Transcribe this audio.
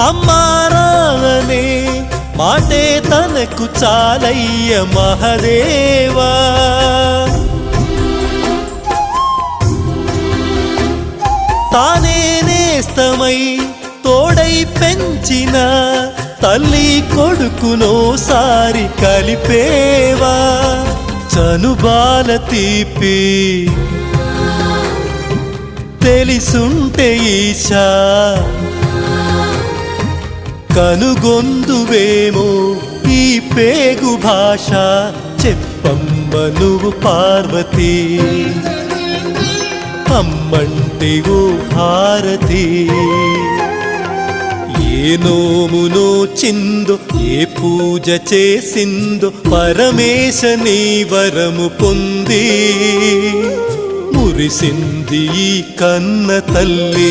అమ్మారానే మాటే తనకు చాలయ్య మహదేవా. తానే నేస్తమై తోడై పెంచిన తల్లి కొడుకునోసారి కలిపేవా. చనుబాల తీపి తెలిసుంటే ఈశా కనుగొందువేమో ఈ పేగు భాష. చెప్పమ్మ నువ్వు పార్వతీ, అమ్మంటే ఓ హారతి. ఏ నోమునో చిందో ఏ పూజ చేసిందో పరమేశ నీ వరము పొంది మురిసింది ఈ కన్న తల్లి.